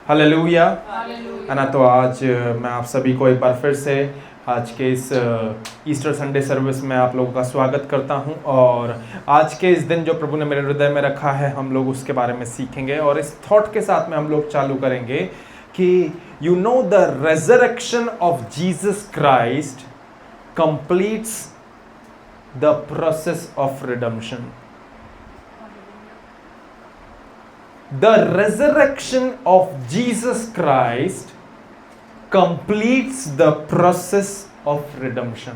Hallelujah. है ना। तो आज मैं आप सभी को एक बार फिर से आज के इस ईस्टर संडे सर्विस में आप लोगों का स्वागत करता हूं। और आज के इस दिन जो प्रभु ने मेरे हृदय में रखा है, हम लोग उसके बारे में सीखेंगे। और इस थॉट के साथ में हम लोग चालू करेंगे कि you know the resurrection of Jesus Christ completes the process of redemption. The resurrection of Jesus Christ completes the process of redemption.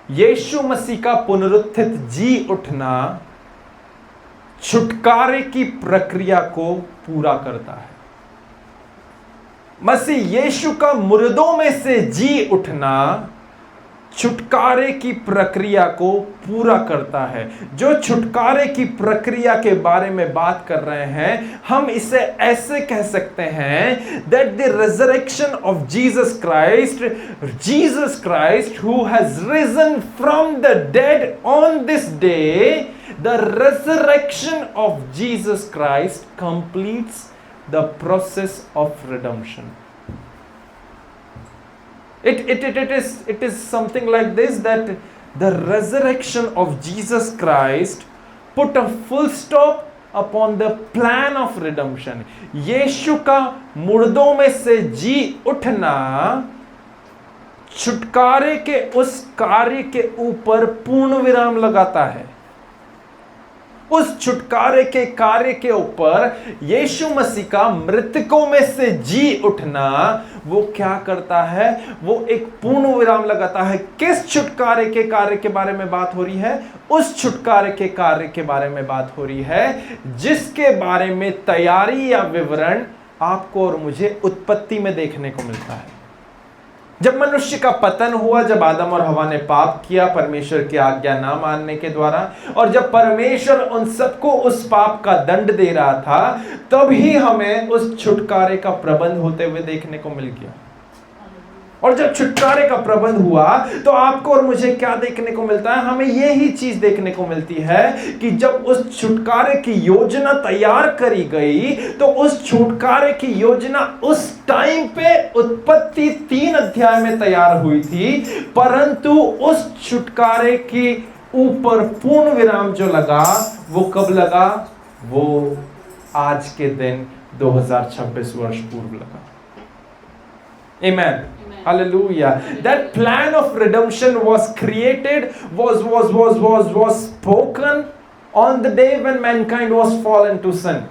यीशु मसीह का पुनरुत्थित जी उठना छुटकारे की प्रक्रिया को पूरा करता है। मसीह यीशु का मुर्दों में से जी उठना छुटकारे की प्रक्रिया को पूरा करता है। जो छुटकारे की प्रक्रिया के बारे में बात कर रहे हैं, हम इसे ऐसे कह सकते हैं that the resurrection of Jesus Christ who has risen from the dead on this day, the resurrection of Jesus Christ completes the process of redemption. It is something like this, that the resurrection of Jesus Christ put a full stop upon the plan of redemption. यीशु का मुर्दों में से जी उठना छुटकारे के उस कार्य के ऊपर पूर्ण विराम लगाता है। उस छुटकारे के कार्य के ऊपर यीशु मसीह का मृतकों में से जी उठना वो क्या करता है? वो एक पूर्ण विराम लगाता है। किस छुटकारे के कार्य के बारे में बात हो रही है? उस छुटकारे के कार्य के बारे में बात हो रही है जिसके बारे में तैयारी या विवरण आपको और मुझे उत्पत्ति में देखने को मिलता है। जब मनुष्य का पतन हुआ, जब आदम और हवा ने पाप किया परमेश्वर की आज्ञा ना मानने के द्वारा, और जब परमेश्वर उन सबको उस पाप का दंड दे रहा था, तभी हमें उस छुटकारे का प्रबंध होते हुए देखने को मिल गया। और जब छुटकारे का प्रबंध हुआ तो आपको और मुझे क्या देखने को मिलता है? हमें यही चीज देखने को मिलती है कि जब उस छुटकारे की योजना तैयार करी गई, तो उस छुटकारे की योजना उस टाइम पे उत्पत्ति 3 अध्याय में तैयार हुई थी, परंतु उस छुटकारे के ऊपर पूर्ण विराम जो लगा वो कब लगा? वो आज के दिन 2026 वर्ष पूर्व लगा। Amen. Hallelujah. That plan of redemption was created, was spoken on the day when mankind was fallen to sin.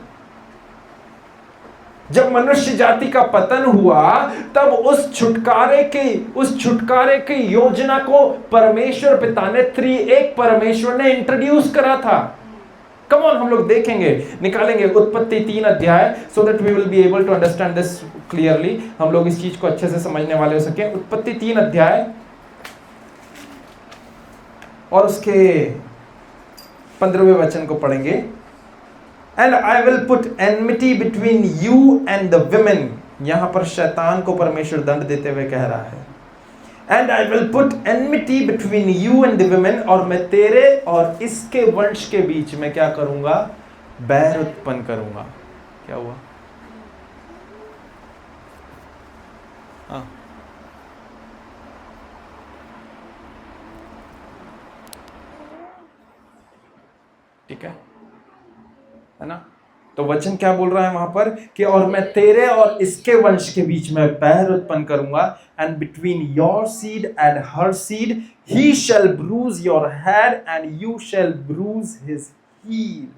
जब मनुष्य जाति का पतन हुआ, तब उस छुटकारे की योजना को परमेश्वर पिता ने, त्रिएक परमेश्वर ने इंट्रोड्यूस करा था। कम ऑन, हम लोग देखेंगे, निकालेंगे उत्पत्ति 3 अध्याय, so that we will be able to understand this clearly. हम लोग इस चीज को अच्छे से समझने वाले हो सके। उत्पत्ति 3 अध्याय और उसके 15वें वचन को पढ़ेंगे। And I will put enmity between you and the women. यहां पर शैतान को परमेश्वर दंड देते हुए कह रहा है, And I will put enmity between you and the women, और मैं तेरे और इसके वंश के बीच में क्या करूंगा? बैर उत्पन्न करूंगा। क्या हुआ? हाँ, ठीक है ना? तो वचन क्या बोल रहा है वहां पर कि और मैं तेरे और इसके वंश के बीच में बैर उत्पन्न करूंगा, and between your seed and her seed he shall bruise your head and you shall bruise his heel.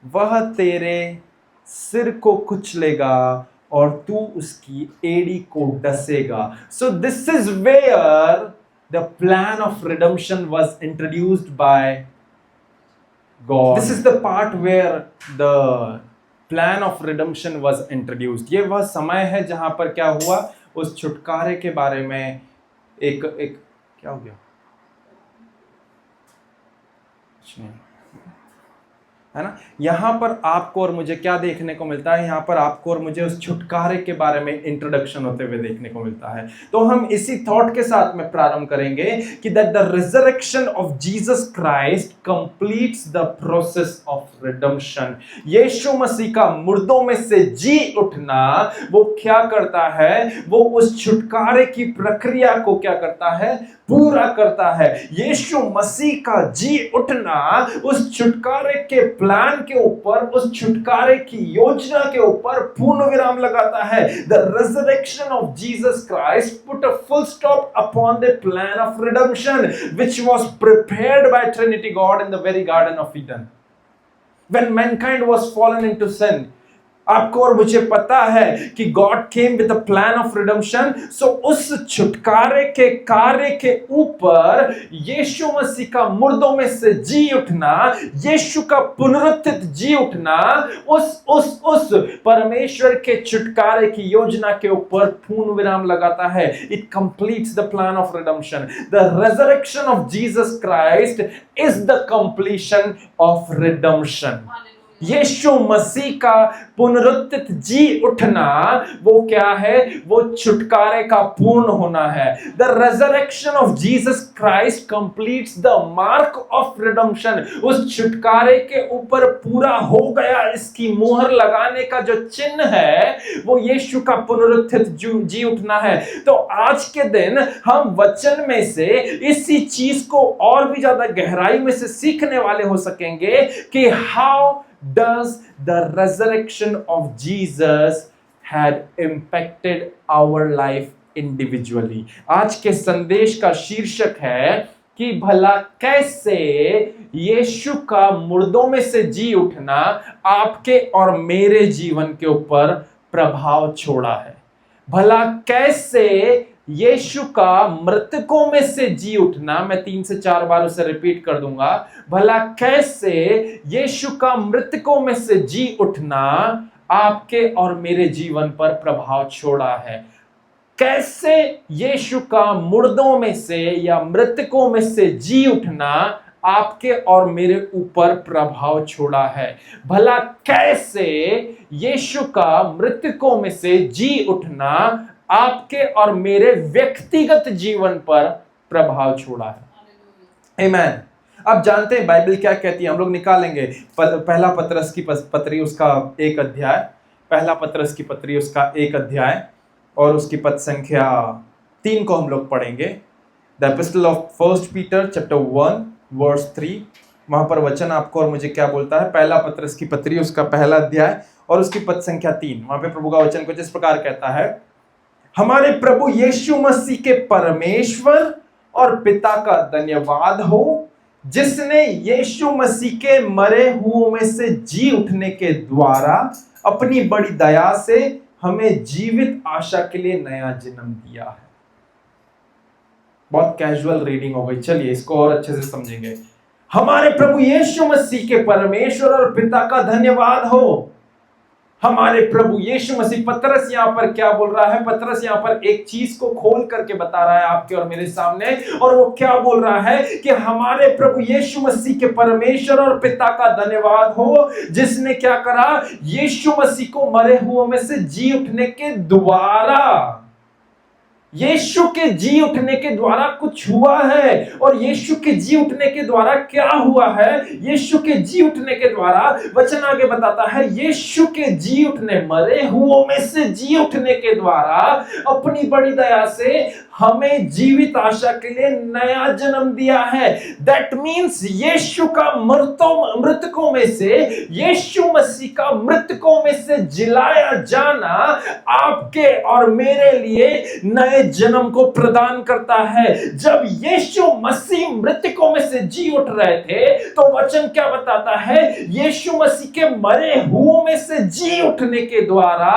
वह तेरे सिर को कुचलेगा और तू उसकी एड़ी को डसेगा। So this is where the plan of redemption was introduced by God. This is the part where the plan of redemption was introduced. ये वह समय है जहां पर क्या हुआ? उस छुटकारे के बारे में एक क्या हो गया? है ना। यहां पर आपको और मुझे क्या देखने को मिलता है, यहां पर आपको और मुझे उस छुटकारे के बारे में इंट्रोडक्शन होते हुए देखने को मिलता है। तो हम इसी थॉट के साथ में प्रारंभ करेंगे कि that the resurrection of Jesus Christ completes the process of redemption. Yeshu Masih का मुर्दों में से जी उठना वो क्या करता है, वो उस छुटकारे की प्रक्रिया को क्या करता है, पूरा करता है। यीशु मसीह का जी उठना उस छुटकारे के प्लान के ऊपर, उस छुटकारे की योजना के ऊपर पूर्ण विराम लगाता है। The resurrection of Jesus Christ put a full stop upon the plan of redemption which was prepared by Trinity God in the very Garden of Eden. When mankind was fallen into sin, आपको और मुझे पता है कि God came with a plan of redemption. So उस छुटकारे के कार्य के ऊपर यीशु मसीह का मुर्दों में से जी उठना, यीशु का पुनरुत्थित जी उठना, उस परमेश्वर के छुटकारे की योजना के ऊपर पूर्ण विराम लगाता है। It completes the plan of redemption. The resurrection of Jesus Christ is the completion of redemption. Yeshu Masih का पुनरुत्थित जी उठना वो क्या है, वो छुटकारे का पूर्ण होना है। The resurrection of Jesus Christ completes the mark of redemption. उस छुटकारे के ऊपर पूरा हो गया, इसकी मुहर लगाने का जो चिन्ह है वो यीशु का पुनरुत्थित जी उठना है। तो आज के दिन हम वचन में से इसी चीज को और भी ज्यादा गहराई में से सीखने वाले हो सकेंगे कि how does the resurrection of Jesus had impacted our life individually। आज के संदेश का शीर्षक है कि भला कैसे यीशु का मुर्दों में से जी उठना आपके और मेरे जीवन के ऊपर प्रभाव छोड़ा है। भला कैसे यीशु का मृतकों में से जी उठना, मैं 3 से 4 बार उसे रिपीट कर दूंगा, भला कैसे यीशु का मृतकों में से जी उठना आपके और मेरे जीवन पर प्रभाव छोड़ा है। कैसे यीशु का मुर्दों में से या मृतकों में से जी उठना आपके और मेरे ऊपर प्रभाव छोड़ा है। भला कैसे यीशु का मृतकों में से जी उठना आपके और मेरे व्यक्तिगत जीवन पर प्रभाव छोड़ा है। आमीन। अब जानते हैं बाइबल क्या कहती है, हम लोग निकालेंगे पहला पतरस की पत्री उसका 1 अध्याय, पहला पतरस की पत्री उसका 1 अध्याय और उसकी पद संख्या 3 को हम लोग पढ़ेंगे। The epistle of first Peter chapter 1 verse 3। वहां पर वचन आपको और मुझे क्या बोलता है, पहला पतरस की पत्री उसका पहला अध्याय और उसकी पद संख्या 3। वहां पे प्रभु का वचन कुछ इस प्रकार कहता है, हमारे प्रभु यीशु मसीह के परमेश्वर और पिता का धन्यवाद हो, जिसने यीशु मसीह के मरे हुओं में से जी उठने के द्वारा अपनी बड़ी दया से हमें जीवित आशा के लिए नया जन्म दिया है। बहुत कैजुअल रीडिंग हो गई, चलिए इसको और अच्छे से समझेंगे। हमारे प्रभु यीशु मसीह के परमेश्वर और पिता का धन्यवाद हो। हमारे प्रभु यीशु मसीह, पतरस यहां पर क्या बोल रहा है, पतरस यहां पर एक चीज को खोल करके बता रहा है आपके और मेरे सामने, और वो क्या बोल रहा है कि हमारे प्रभु यीशु मसीह के परमेश्वर और पिता का धन्यवाद हो, जिसने क्या करा, यीशु मसीह को मरे हुओं में से जी उठने के द्वारा, यीशु के जी उठने के द्वारा कुछ हुआ है। और यीशु के जी उठने के द्वारा क्या हुआ है, यीशु के जी उठने के द्वारा वचन आगे बताता है, यीशु के जी उठने, मरे हुओं में से जी उठने के द्वारा अपनी बड़ी दया से हमें जीवित आशा के लिए नया जन्म दिया है। दैट मीन्स यीशु का मृतकों में से, यीशु मसीह का मृतकों में से जिलाया जाना आपके और मेरे लिए नए जन्म को प्रदान करता है। जब यीशु मसीह मृतकों में से जी उठ रहे थे तो वचन क्या बताता है, यीशु मसीह के मरे हुओं में से जी उठने के द्वारा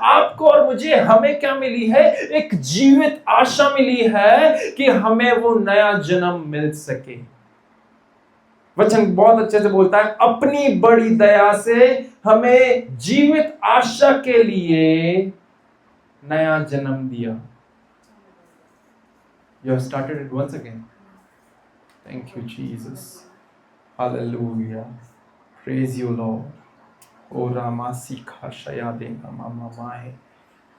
आपको और मुझे, हमें क्या मिली है, एक जीवित आशा मिली है कि हमें वो नया जन्म मिल सके। वचन बहुत अच्छे से बोलता है, अपनी बड़ी दया से हमें जीवित आशा के लिए नया जन्म दिया। You have started it once again. Thank you, Jesus. Hallelujah. Praise you, Lord. O Ramasi Khashaya de Mama Mai.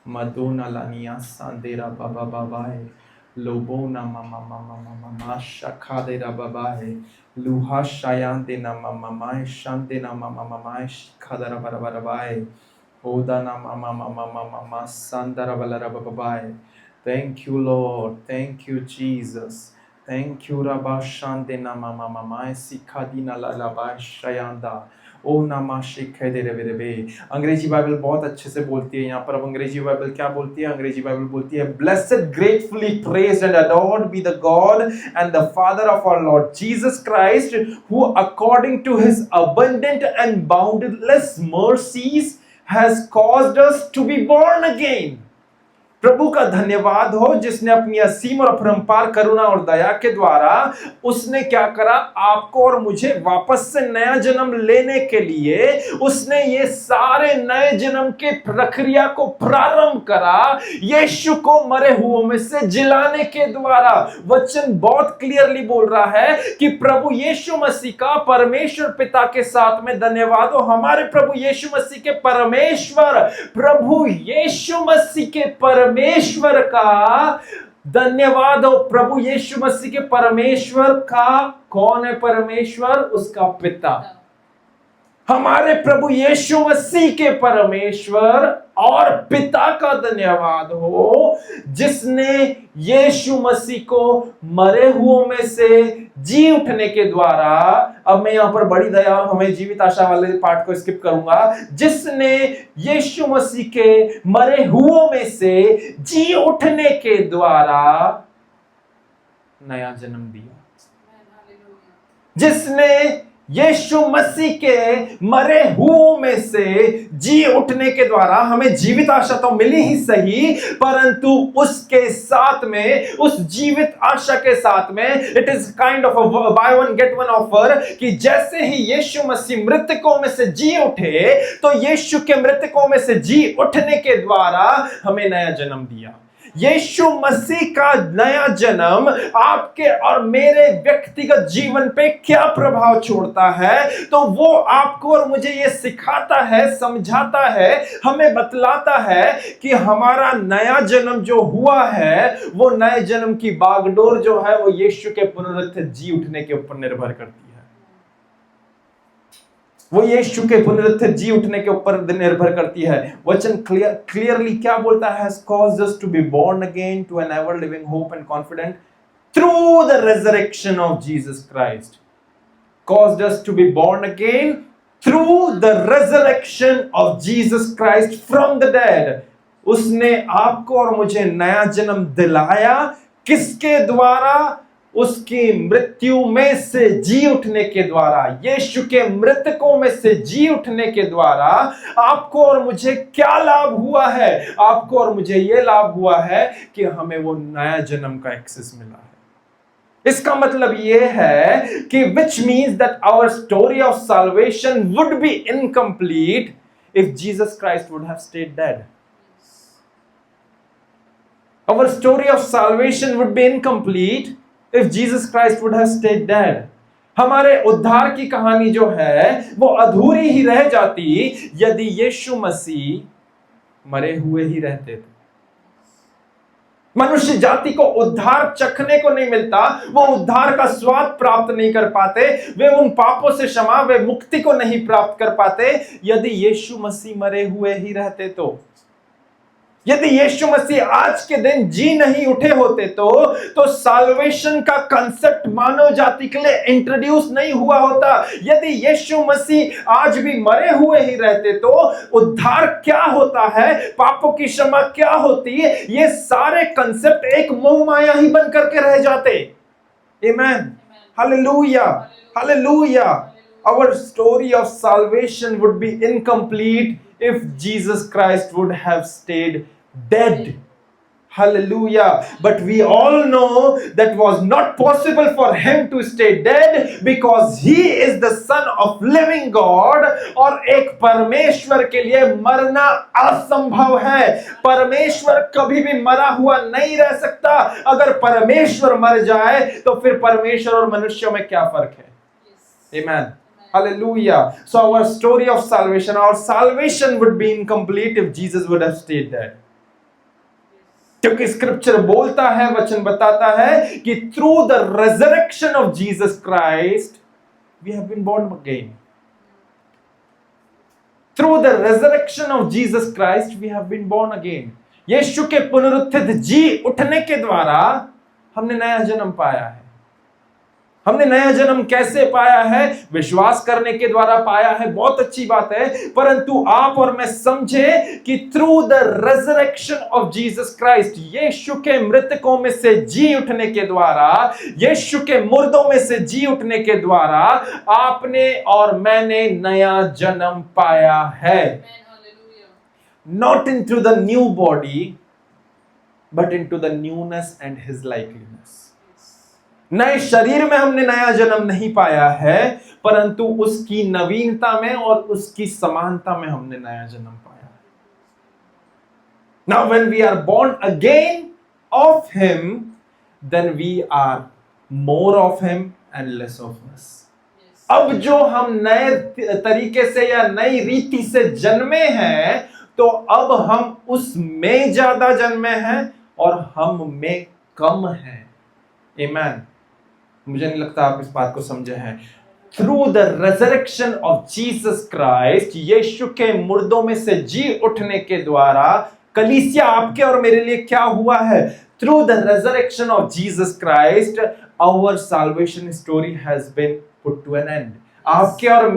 Madonna Lania Sandera Baba Babae. Lobona Mama Mama Mama Shakadera Babae. Luha Shayan de Mama Mai Shandena Mama Mama Shikadara Barabarai. Odana Mama Mama Mama Sandara Balara Babae. Thank you, Lord. Thank you, Jesus. Thank you, Rabba Shandena Mama Mama Sikadina Lalaba Shayanda. ओ नामा शिखे दे रे रे बे। अंग्रेजी Bible बहुत अच्छे से बोलती है। यहाँ पर अब अंग्रेजी बाइबल क्या बोलती है? अंग्रेजी बाइबल बोलती है, blessed, gratefully praised and adored be the God and the Father of our Lord Jesus Christ, who according to his abundant and boundless mercies has caused us to be born again. प्रभु का धन्यवाद हो जिसने अपनी असीम और अपरंपार करुणा और दया के द्वारा उसने क्या करा? आपको और मुझे वापस से नया जन्म लेने के लिए उसने ये सारे नए जन्म के प्रक्रिया को प्रारंभ करा यीशु को मरे हुओं में से जिलाने के द्वारा। वचन बहुत क्लियरली बोल रहा है कि प्रभु यीशु मसीह का परमेश्वर पिता के साथ में धन्यवाद हो, हमारे प्रभु यीशु मसीह के परमेश्वर, प्रभु यीशु मसीह के परमेश्वर का धन्यवाद हो। प्रभु यीशु मसीह के परमेश्वर का, कौन है परमेश्वर? उसका पिता। हमारे प्रभु यीशु मसीह के परमेश्वर और पिता का धन्यवाद हो जिसने यीशु मसीह को मरे हुओं में से जी उठने के द्वारा, अब मैं यहां पर बड़ी दया और हमें जीवित आशा वाले पार्ट को स्किप करूंगा, जिसने यीशु मसीह के मरे हुओं में से जी उठने के द्वारा नया जन्म दिया, जिसने यीशु मसीह के मरे हुओं में से जी उठने के द्वारा हमें जीवित आशा तो मिली ही सही, परंतु उसके साथ में, उस जीवित आशा के साथ में, it is kind of a by one get one offer कि जैसे ही यीशु मसीह मृतकों में से जी उठे तो यीशु के मृतकों में से जी उठने के द्वारा हमें नया जन्म दिया। यीशु मसीह का नया जन्म आपके और मेरे व्यक्तिगत जीवन पे क्या प्रभाव छोड़ता है? तो वो आपको और मुझे ये सिखाता है, समझाता है, हमें बतलाता है कि हमारा नया जन्म जो हुआ है वो नए जन्म की बागडोर जो है वो यीशु के पुनरुत्थित जी उठने के ऊपर निर्भर करती है। वो यीशु के पुनरुत्थित जी उठने के ऊपर निर्भर करती है। वचन क्लियरली क्या बोलता है? has caused us to be born again to an ever living hope and confident through the resurrection of Jesus Christ. Caused us to be born again through the resurrection of Jesus Christ from the dead. उसने आपको और मुझे नया जन्म दिलाया, किसके द्वारा? उसकी मृत्यु में से जी उठने के द्वारा, यीशु के मृतकों में से जी उठने के द्वारा आपको और मुझे क्या लाभ हुआ है? आपको और मुझे यह लाभ हुआ है कि हमें वो नया जन्म का एक्सेस मिला है। इसका मतलब यह है कि which means that our story of salvation would be incomplete if Jesus Christ would have stayed dead. Our story of salvation would be incomplete if Jesus Christ would have stayed dead. हमारे उद्धार की कहानी जो है वो अधूरी ही रह जाती यदि यीशु मसीह मरे हुए ही रहते थे। मनुष्य जाति को उद्धार चखने को नहीं मिलता, वो उद्धार का स्वाद प्राप्त नहीं कर पाते, वे उन पापों से क्षमा, वे मुक्ति को नहीं प्राप्त कर पाते यदि यीशु मसीह मरे हुए ही रहते। तो यदि यीशु मसीह आज के दिन जी नहीं उठे होते तो साल्वेशन का कंसेप्ट मानव जाति के लिए इंट्रोड्यूस नहीं हुआ होता। यदि यीशु मसीह आज भी मरे हुए ही रहते तो उद्धार क्या होता है, पापों की क्षमा क्या होती है, ये सारे कंसेप्ट एक मोह माया ही बन करके रह जाते। Amen, hallelujah, hallelujah. Our story of salvation would be incomplete if Jesus Christ would have stayed dead. Hallelujah. But we all know that was not possible for him to stay dead because he is the son of living God और एक परमेश्वर के लिए मरना असंभव है। परमेश्वर कभी भी मरा हुआ नहीं रह सकता। अगर परमेश्वर मर जाए तो फिर परमेश्वर और मनुष्यों में क्या फर्क है? Amen. Hallelujah. So our story of salvation, our salvation would be incomplete if Jesus would have stayed there. क्योंकि स्क्रिप्चर बोलता है, वचन बताता है कि through the resurrection of Jesus Christ we have been born again. Through the resurrection of Jesus Christ we have been born again. Yeshu के पुनरुत्थित जी उठने के द्वारा हमने नया जन्म पाया है. हमने नया जन्म कैसे पाया है? विश्वास करने के द्वारा पाया है. बहुत अच्छी बात है, परंतु आप और मैं समझे कि through the resurrection of Jesus Christ, Yeshu के मृतकों में से जी उठने के द्वारा, यीशु के मुर्दों में से जी उठने के द्वारा आपने और मैंने नया जन्म पाया है. Not into the new body, but into the newness and his likeness. नए शरीर में हमने नया जन्म नहीं पाया है, परंतु उसकी नवीनता में और उसकी समानता में हमने नया जन्म पाया है. Now when we are born again of him, then we are more of him and less of us. अब जो हम नए तरीके से या नई रीति से जन्मे हैं, तो अब हम उसमें ज्यादा जन्मे हैं और हम में कम हैं. Amen. मुझे नहीं लगता आप इस बात को समझे हैं. Through the resurrection of Jesus Christ, Yeshu के मुर्दों में से जी उठने के द्वारा कलीसिया आपके और मेरे लिए क्या हुआ है? Through the resurrection of Jesus Christ our salvation story has been put to an end. आपके और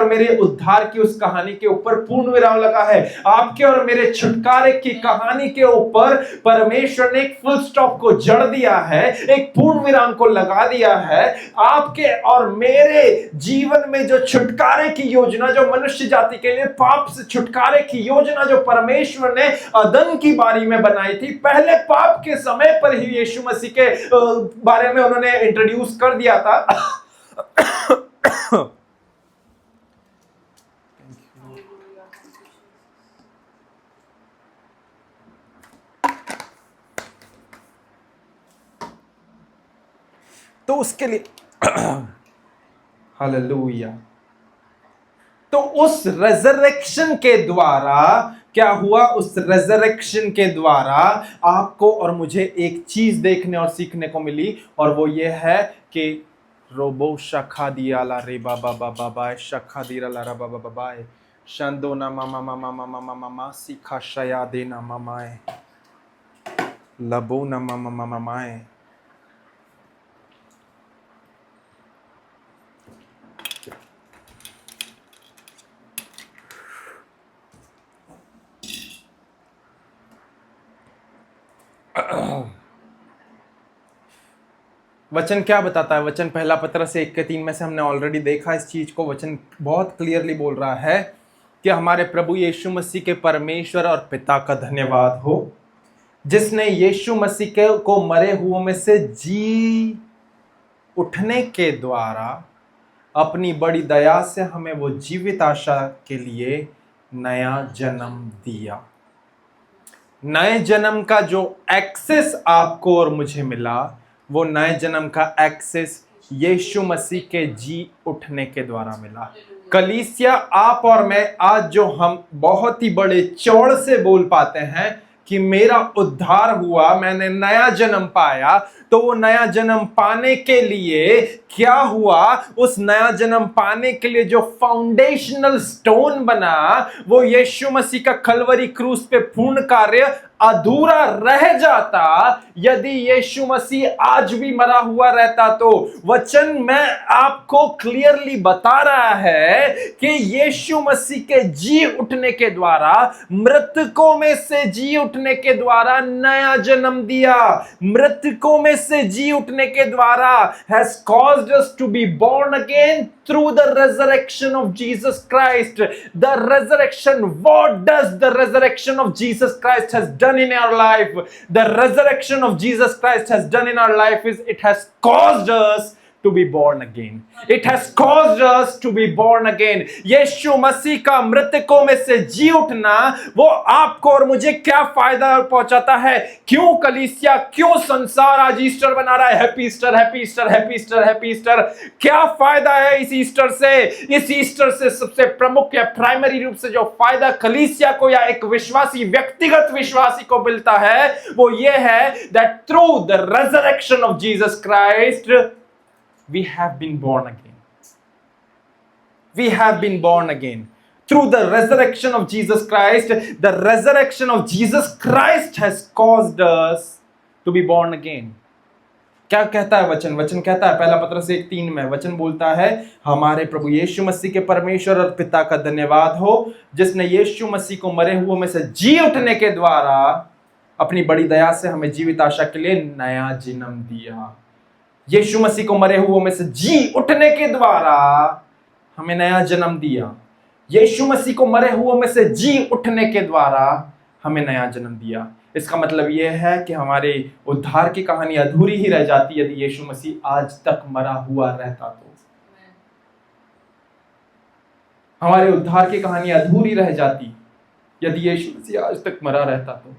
मेरे उद्धार की उस कहानी के ऊपर पूर्ण विराम लगा है. आपके और मेरे छुटकारे की कहानी के ऊपर परमेश्वर ने एक फुल स्टॉप को जड़ दिया है, एक पूर्ण विराम को लगा दिया है. आपके और मेरे जीवन में जो छुटकारे की योजना, जो मनुष्य जाति के लिए पाप से छुटकारे की योजना जो परमेश्वर ने अदन की बारी में बनाई थी, पहले पाप के समय पर ही यीशु मसीह के बारे में उन्होंने इंट्रोड्यूस कर दिया था. तो उसके लिए हालेलुया. तो उस रेजरेक्शन के द्वारा क्या हुआ? उस रेजरेक्शन के द्वारा आपको और मुझे एक चीज देखने और सीखने को मिली, और वो ये है कि रोबो शखा दिया ला रे बाबा बाबा बाय शखा दिया ला रा बाबा बाबाय शंदो ना मामा मामा मामा मामा मा सीखा शया दे ना मामाए लबो ना मामा मामा माए. वचन क्या बताता है? वचन पहला पत्रस 1:3 में से हमने ऑलरेडी देखा इस चीज को. वचन बहुत क्लियरली बोल रहा है कि हमारे प्रभु यीशु मसीह के परमेश्वर और पिता का धन्यवाद हो, जिसने यीशु मसीह के को मरे हुओं में से जी उठने के द्वारा अपनी बड़ी दया से हमें वो जीवित आशा के लिए नया जन्म दिया. नए जन्म का जो एक्सेस आपको और मुझे मिला, वो नए जन्म का एक्सेस यीशु मसीह के जी उठने के द्वारा मिला. कलीसिया, आप और मैं आज जो हम बहुत ही बड़े चौड़ से बोल पाते हैं कि मेरा उद्धार हुआ, मैंने नया जन्म पाया, तो वो नया जन्म पाने के लिए क्या हुआ? उस नया जन्म पाने के लिए जो फाउंडेशनल स्टोन बना, वो यीशु मसीह का कलवरी क्रूस पे पूर्ण कार्य अधूरा रह जाता यदि यीशु मसीह आज भी मरा हुआ रहता. तो वचन में आपको क्लियरली बता रहा है कि यीशु मसीह के जी उठने के द्वारा, मृतकों में से जी उठने के द्वारा नया जन्म दिया. मृतकों में से जी उठने के द्वारा has caused us to be born again through the resurrection of Jesus Christ. The resurrection, what does the resurrection of Jesus Christ has done in our life? The resurrection of Jesus Christ has done in our life is it has caused us to be born again. It has caused us to be born again. यीशु मसीह का मृतकों में से जी उठना वो आपको और मुझे क्या फायदा पहुंचाता है? क्यों कलीसिया, क्यों संसार आज ईस्टर बना रहा है? Happy Easter, happy Easter, happy Easter, happy Easter. क्या फायदा है इस ईस्टर से? इस ईस्टर से सबसे प्रमुख या प्राइमरी रूप से जो फायदा कलीसिया को या एक विश्वासी, व्यक्तिगत विश्वासी को मिलता है वो ये है that through the resurrection of Jesus Christ we have been born again. We have been born again. Through the resurrection of Jesus Christ, the resurrection of Jesus Christ has caused us to be born again. क्या कहता है वचन? वचन कहता है, पहला पत्रस 1:3 में वचन बोलता है, हमारे प्रभु यीशु मसीह के परमेश्वर और पिता का धन्यवाद हो, जिसने यीशु मसीह को मरे हुओं में से जी उठने के द्वारा अपनी बड़ी दया से हमें जीवित आशा के लिए नया जन्म दिया। यीशु मसीह को मरे हुओं में से जी उठने के द्वारा हमें नया जन्म दिया। यीशु मसीह को मरे हुओं में से जी उठने के द्वारा हमें नया जन्म दिया। इसका मतलब यह है कि हमारे उद्धार की कहानी अधूरी ही रह जाती यदि यीशु मसीह आज तक मरा हुआ रहता तो। हमारे उद्धार की कहानी अधूरी रह जाती यदि यीशु मसीह आज तक मरा रहता तो।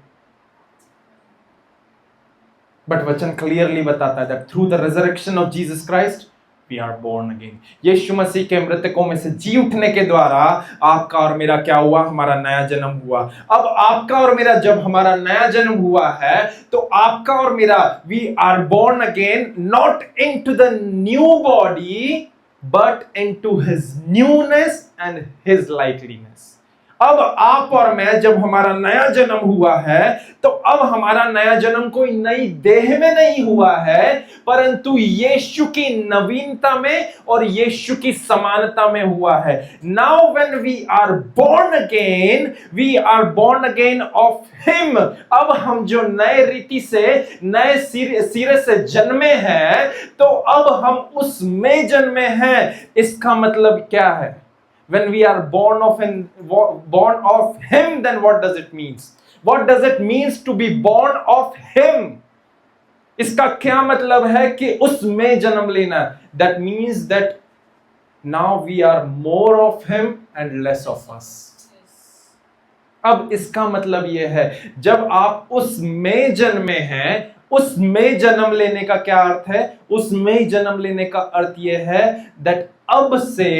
बट वचन क्लियरली बताता है that through the resurrection of Jesus Christ we are born again. यीशु मसीह के मृतकों में से जी उठने के द्वारा आपका और मेरा क्या हुआ? हमारा नया जन्म हुआ। अब आपका और मेरा जब हमारा नया जन्म हुआ है तो आपका और मेरा we are born again not into the new body but into his newness and his likeness. अब आप और मैं जब हमारा नया जन्म हुआ है तो अब हमारा नया जन्म कोई नई देह में नहीं हुआ है परंतु यीशु की नवीनता में और यीशु की समानता में हुआ है। Now when we are born again of him. अब हम जो नए रीति से नए सिरे से जन्मे हैं तो अब हम उसमें जन्मे हैं। इसका मतलब क्या है? When we are born of him, then what does it mean? What does it mean to be born of him? इसका क्या मतलब है कि उसमें जन्म लेना? That means that now we are more of him and less of us. अब इसका मतलब यह है जब आप उसमें जन्मे हैं, उसमें जन्म लेने का क्या अर्थ है? उसमें जन्म लेने का अर्थ यह है that अब से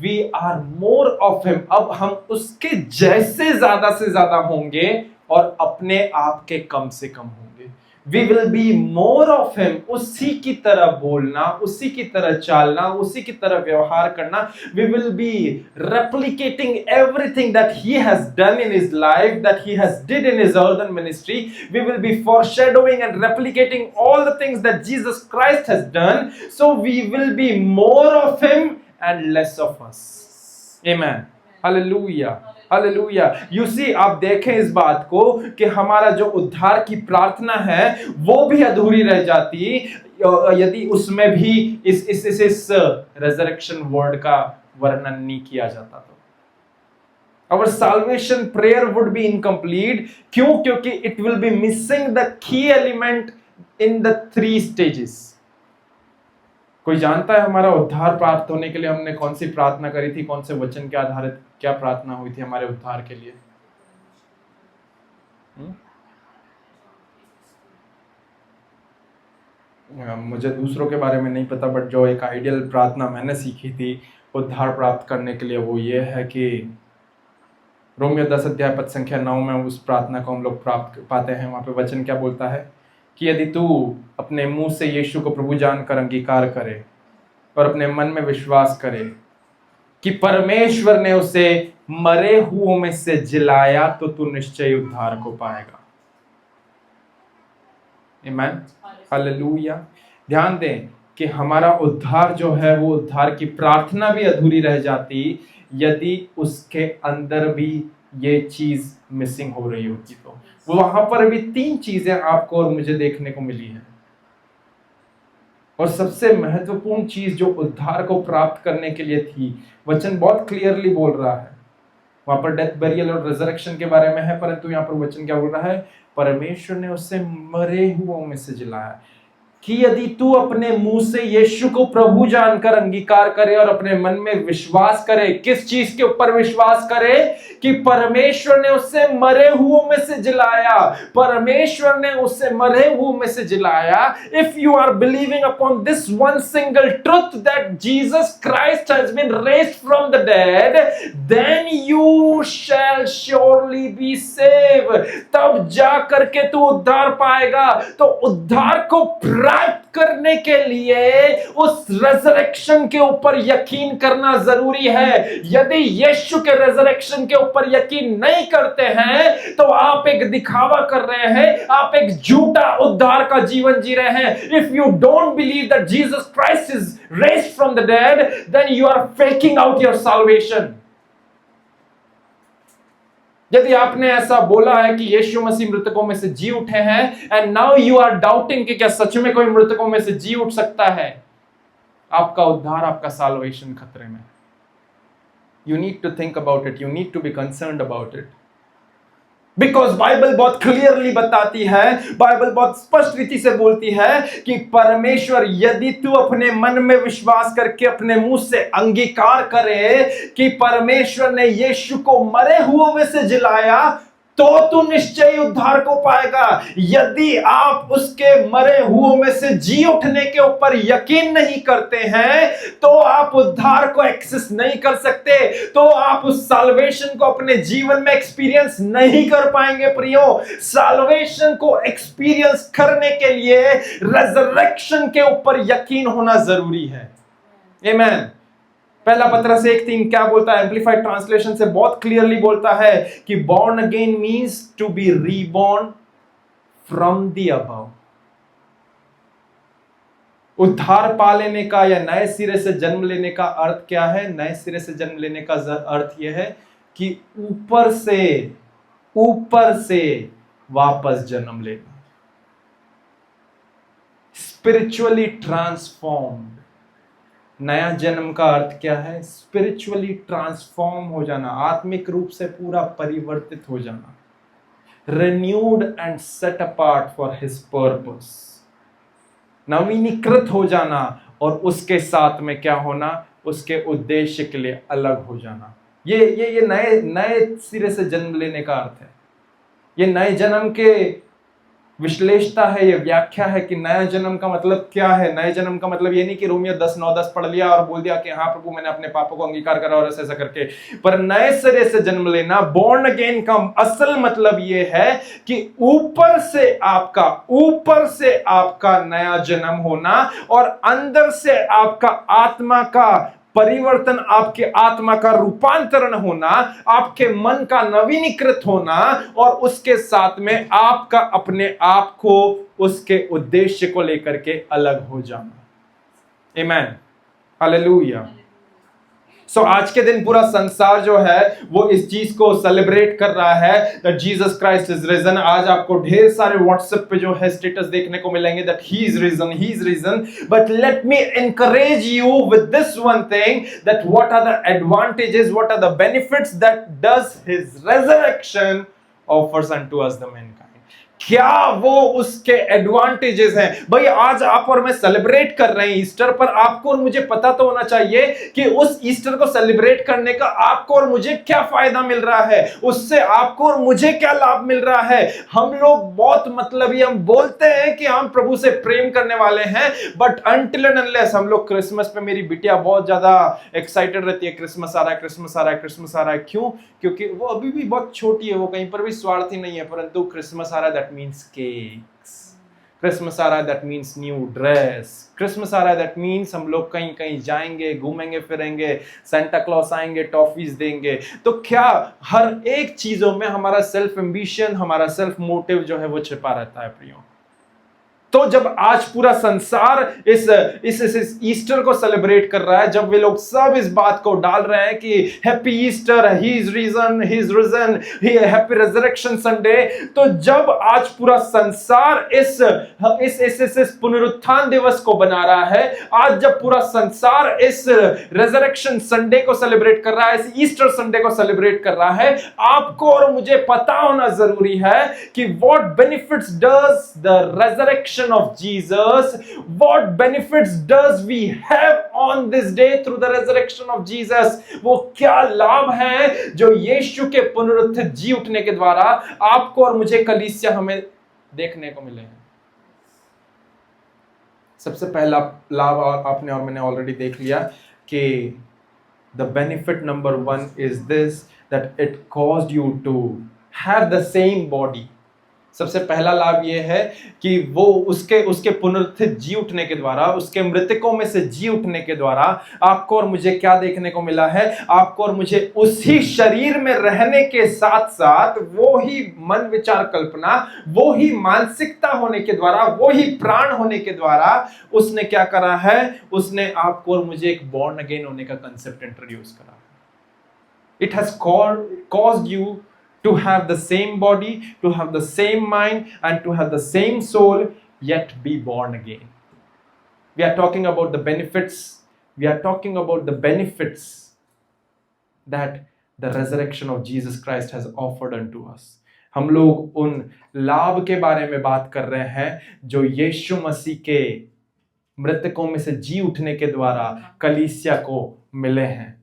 we are more of him। अब हम उसके जैसे ज्यादा से ज्यादा होंगे और अपने आप के कम से कम होंगे। We will be more of him। उसी की तरह बोलना, उसी की तरह चालना, उसी की तरह व्यवहार करना। We will be replicating everything that he has done in his life, that he has did in his earthen ministry. We will be foreshadowing and replicating all the things that Jesus Christ has done. So we will be more of him and less of us. Amen. Hallelujah. Hallelujah. You see, आप देखें इस बात को कि हमारा जो उद्धार की प्रार्थना है वो भी अधूरी रह जाती यदि उसमें भी इस रेजरेक्शन वर्ड का वर्णन नहीं किया जाता तो। Our salvation prayer would be incomplete। क्यों? क्योंकि it will be missing the key element in the 3 stages। कोई जानता है हमारा उद्धार प्राप्त होने के लिए हमने कौन सी प्रार्थना करी थी? कौन से वचन के आधारित क्या प्रार्थना हुई थी हमारे उद्धार के लिए? मुझे दूसरों के बारे में नहीं पता बट जो एक आइडियल प्रार्थना मैंने सीखी थी उद्धार प्राप्त करने के लिए वो ये है कि रोमियो 10 अध्याय पद संख्या 9 में उस प्रार्थना को हम लोग प्राप्त पाते हैं। वहां पे वचन क्या बोलता है कि यदि तू अपने मुंह से यीशु को प्रभु जानकर अंगीकार करे और अपने मन में विश्वास करे कि परमेश्वर ने उसे मरे हुओं में से जिलाया तो तू निश्चय उद्धार को पाएगा। आमीन, हालेलुया। ध्यान दें कि हमारा उद्धार जो है वो उद्धार की प्रार्थना भी अधूरी रह जाती यदि उसके अंदर भी ये चीज मिसिंग हो रही होती तो। वहां पर भी 3 चीजें आपको और मुझे देखने को मिली है और सबसे महत्वपूर्ण चीज जो उद्धार को प्राप्त करने के लिए थी, वचन बहुत क्लियरली बोल रहा है। वहां पर डेथ, बेरियल और रिजरेक्शन के बारे में है परंतु यहाँ पर वचन क्या बोल रहा है? परमेश्वर ने उससे मरे हुओं में से जिलाया। कि यदि तू अपने मुंह से यीशु को प्रभु जानकर अंगीकार करे और अपने मन में विश्वास करे, किस चीज के ऊपर विश्वास करे? कि परमेश्वर ने उससे मरे हुओं में से जिलाया, परमेश्वर ने उससे मरे हुओं में से जिलाया। If you are believing upon this one single truth that Jesus Christ has been raised from the dead, then you shall surely be save. तब जा करके तू उद्धार पाएगा। तो उद्धार को प्राप्त करने के लिए उस रेजरेक्शन के ऊपर यकीन करना जरूरी है। यदि यीशु के रेजरेक्शन के ऊपर यकीन नहीं करते हैं तो आप एक दिखावा कर रहे हैं, आप एक झूठा उद्धार का जीवन जी रहे हैं। If you don't believe that Jesus Christ is raised from the dead, then you are faking out your salvation. यदि आपने ऐसा बोला है कि यीशु मसीह मृतकों में से जी उठे हैं, and now you are doubting कि क्या सच में कोई मृतकों में से जी उठ सकता है, आपका उद्धार, आपका सैल्वेशन खतरे में। You need to think about it, you need to be concerned about it, because Bible बहुत क्लियरली बताती है, बाइबल बहुत स्पष्ट रीति से बोलती है कि परमेश्वर, यदि तू अपने मन में विश्वास करके अपने मुंह से अंगीकार करे कि परमेश्वर ने यीशु को मरे हुओं में से जिलाया, तो तू निश्चय उद्धार को पाएगा। यदि आप उसके मरे हुओं में से जी उठने के ऊपर यकीन नहीं करते हैं तो आप उद्धार को एक्सेस नहीं कर सकते, तो आप उस साल्वेशन को अपने जीवन में एक्सपीरियंस नहीं कर पाएंगे। प्रियो, साल्वेशन को एक्सपीरियंस करने के लिए रेजरेक्शन के ऊपर यकीन होना जरूरी है। आमीन। पहला पत्रस 1:3 क्या बोलता है? एम्प्लीफाइड ट्रांसलेशन से बहुत क्लियरली बोलता है कि born again means to be reborn from the above। उद्धार पा लेने का या नए सिरे से जन्म लेने का अर्थ क्या है? नए सिरे से जन्म लेने का अर्थ यह है कि ऊपर से वापस जन्म लेना, स्पिरिचुअली ट्रांसफॉर्म्ड। नया जन्म का अर्थ क्या है? स्पिरिचुअली ट्रांसफॉर्म हो जाना, आत्मिक रूप से पूरा परिवर्तित हो जाना, renewed and set apart for his purpose, नवीनीकृत हो जाना और उसके साथ में क्या होना? उसके उद्देश्य के लिए अलग हो जाना। ये नए सिरे से जन्म लेने का अर्थ है। ये नए जन्म के विश्लेषता है, ये व्याख्या है कि नया जन्म का मतलब क्या है। नए जन्म का मतलब ये नहीं कि रोमियो 10:9-10 पढ़ लिया और बोल दिया कि हाँ प्रभु मैंने अपने पापों को अंगीकार करा और ऐसा करके, पर नए सिरे से जन्म लेना, बोर्न अगेन का असल मतलब ये है कि ऊपर से आपका नया जन्म होना और अंदर से आपका आत्मा का परिवर्तन, आपके आत्मा का रूपांतरण होना, आपके मन का नवीनीकृत होना और उसके साथ में आपका अपने आप को उसके उद्देश्य को लेकर के अलग हो जाना। आमीन, हालेलुया। सो आज के दिन पूरा संसार जो है वो इस चीज को सेलिब्रेट कर रहा है that Jesus Christ is risen. आज आपको ढेर सारे व्हाट्सएप पे जो है स्टेटस देखने को मिलेंगे that he is risen, but let me encourage you with this one thing that what are the advantages, what are the benefits that does his resurrection offers unto us the mankind. क्या वो उसके advantages हैं? भाई आज आप और मैं celebrate कर रहे हैं ईस्टर, पर आपको और मुझे पता तो होना चाहिए कि उस ईस्टर को सेलिब्रेट करने का आपको और मुझे क्या फायदा मिल रहा है, उससे आपको और मुझे क्या लाभ मिल रहा है। हम लोग बहुत मतलबी, हम बोलते हैं कि हम प्रभु से प्रेम करने वाले हैं, बट अनटिल एंड अनलेस हम लोग क्रिसमस पे, मेरी बिटिया बहुत ज्यादा एक्साइटेड रहती है, क्रिसमस आ रहा है, क्रिसमस आ रहा है, क्रिसमस आ रहा है। क्यों? क्योंकि वो अभी भी बहुत छोटी है, वो कहीं पर भी स्वार्थी नहीं है, परंतु क्रिसमस आ रहा है दैट मीन्स केक्स, क्रिसमस आ रहा है that means new dress, Christmas आ रहा है दैट मीन्स हम लोग कहीं कहीं जाएंगे, घूमेंगे फिरेंगे, सेंटा क्लॉस आएंगे, टॉफीज देंगे। तो क्या हर एक चीजों में हमारा सेल्फ एम्बिशन, हमारा सेल्फ मोटिव जो है वो छिपा रहता है प्रियो। तो जब आज पूरा संसार इस ईस्टर को सेलिब्रेट कर रहा है, जब वे लोग सब इस बात को डाल रहे हैं कि happy Easter, he is risen, happy resurrection Sunday, तो जब आज पूरा संसार इस पुनरुत्थान दिवस को बना रहा है, आज जब पूरा संसार इस रेजरेक्शन संडे को सेलिब्रेट कर रहा है, इस ईस्टर संडे को सेलिब्रेट कर रहा है, आपको और मुझे पता होना जरूरी है कि what benefits does the resurrection resurrection of Jesus, what benefits does we have on this day through the resurrection of Jesus? वो क्या लाभ है जो यीशु के पुनरुत्थित जी उठने के द्वारा आपको और मुझे कलीसिया हमें देखने को मिले हैं। सबसे पहला लाभ आपने और मैंने ऑलरेडी देख लिया कि the benefit number 1 is this, that it caused you to have the same body. सबसे पहला लाभ यह है कि वो उसके पुनरुत्थित जी उठने के द्वारा, उसके मृतकों में से जी उठने के द्वारा आपको और मुझे क्या देखने को मिला है? आपको और मुझे उसी शरीर में रहने के साथ साथ वो ही मन विचार कल्पना, वो ही मानसिकता होने के द्वारा, वो ही प्राण होने के द्वारा उसने क्या करा है? उसने आपको और मुझे एक बॉर्न अगेन होने का कंसेप्ट इंट्रोड्यूस करा। It has caused you to have the same body, to have the same mind, and to have the same soul, yet be born again. We are talking about the benefits. We are talking about the benefits that the resurrection of Jesus Christ has offered unto us. हम लोग उन लाभ के बारे में बात कर रहे हैं जो यीशु मसीह के मृतकों में से जी उठने के द्वारा कलीसिया को मिले हैं।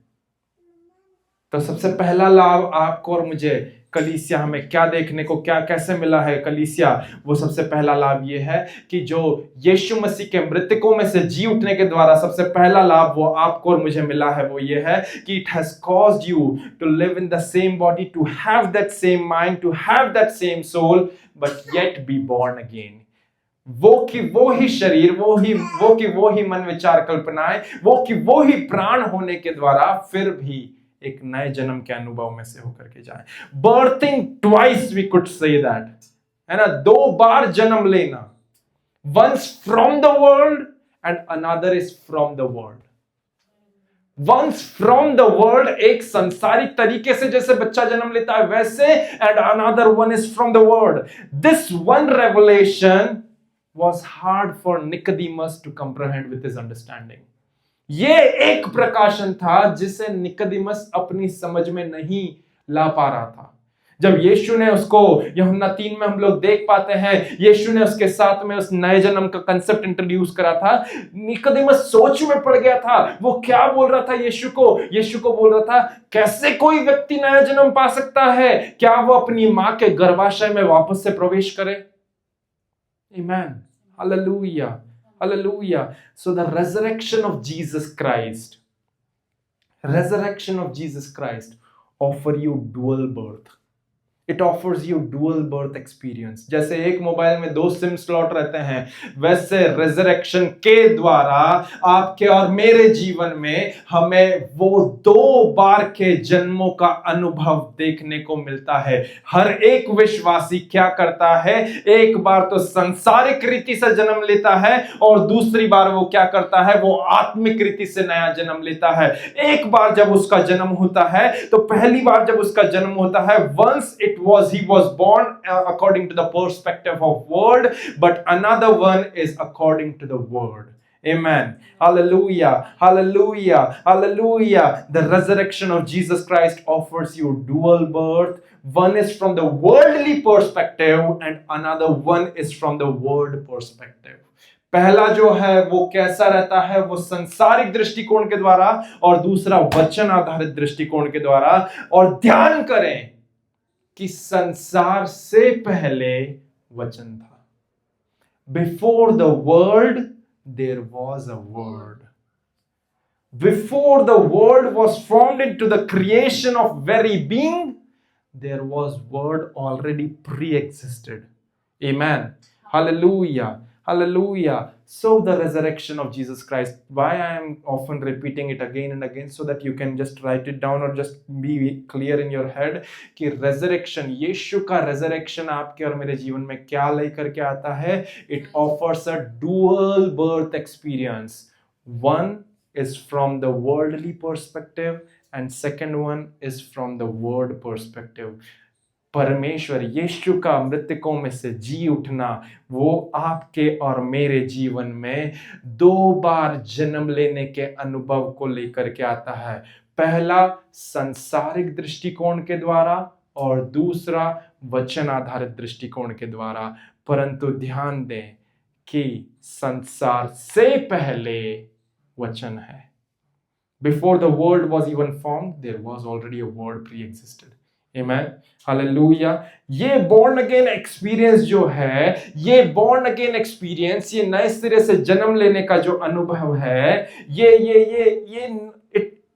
तो सबसे पहला लाभ आपको और मुझे कलीसिया हमें क्या देखने को क्या कैसे मिला है कलीसिया? वो सबसे पहला लाभ ये है कि जो यीशु मसीह के मृतकों में से जी उठने के द्वारा सबसे पहला लाभ वो आपको और मुझे मिला है, वो ये है कि it has caused you to live in the same body, to have that same mind, to have that same soul, but yet be born again. वो ही शरीर, वो ही मन विचार कल्पनाएं, वो ही प्राण होने के द्वारा फिर भी एक नए जन्म के अनुभव में से होकर के जाए। Birthing twice we could say that, है ना? 2 बार जन्म लेना, once from the world and another is from the world. Once from the world, एक संसारिक तरीके से जैसे बच्चा जन्म लेता है वैसे, and another one is from the world. This one revelation was hard for Nicodemus to comprehend with his understanding. ये एक प्रकाशन था जिसे निकोदेमस अपनी समझ में नहीं ला पा रहा था। जब यीशु ने उसको, यूहन्ना 3 में हम लोग देख पाते हैं, यीशु ने उसके साथ में उस नए जन्म का कंसेप्ट इंट्रोड्यूस करा था। निकोदेमस सोच में पड़ गया था। वो क्या बोल रहा था यीशु को बोल रहा था, कैसे कोई व्यक्ति नया जन्म पा सकता है? क्या वो अपनी मां के गर्भाशय में वापस से प्रवेश करे? Amen. Hallelujah. Hallelujah. So the resurrection of Jesus Christ offer you dual birth. It offers you dual birth experience. जैसे एक मोबाइल में 2 सिम स्लॉट रहते हैं, वैसे रिजरेक्शन के द्वारा आपके और मेरे जीवन में हमें वो 2 बार के जन्मों का अनुभव देखने को मिलता है। हर एक विश्वासी क्या करता है? एक बार तो सांसारिक रीति से जन्म लेता है और दूसरी बार वो क्या करता है? वो आत्मिक रीति से नया जन्म लेता है। एक बार जब उसका जन्म होता है, तो पहली बार जब उसका जन्म होता है, once he was born according to the perspective of world, but another one is according to the word. Amen. Hallelujah. Hallelujah. Hallelujah. The resurrection of Jesus Christ offers you dual birth. One is from the worldly perspective and another one is from the word perspective. पहला जो है वो कैसा रहता है? वो संसारिक दृष्टिकोण के द्वारा, और दूसरा वचन आधारित दृष्टिकोण के द्वारा। और ध्यान करें कि संसार से पहले वचन था। Before the world there was a word. Before the world was formed into the creation of very being, there was word already pre-existed. Amen. Hallelujah. Hallelujah. So the resurrection of Jesus Christ, why I am often repeating it again and again, so that you can just write it down or just be clear in your head कि resurrection, यीशु का resurrection आपके और मेरे जीवन में क्या लेकर के आता है? It offers a dual birth experience. One is from the worldly perspective and second one is from the word perspective. परमेश्वर यीशु का मृतकों में से जी उठना, वो आपके और मेरे जीवन में 2 बार जन्म लेने के अनुभव को लेकर के आता है। पहला संसारिक दृष्टिकोण के द्वारा और दूसरा वचन आधारित दृष्टिकोण के द्वारा। परंतु ध्यान दें कि संसार से पहले वचन है। Before the world was even formed, there was already a word pre-existed. Amen. Hallelujah. ये born again experience जो है, ये born again experience, ये नए सिरे से जन्म लेने का जो अनुभव है,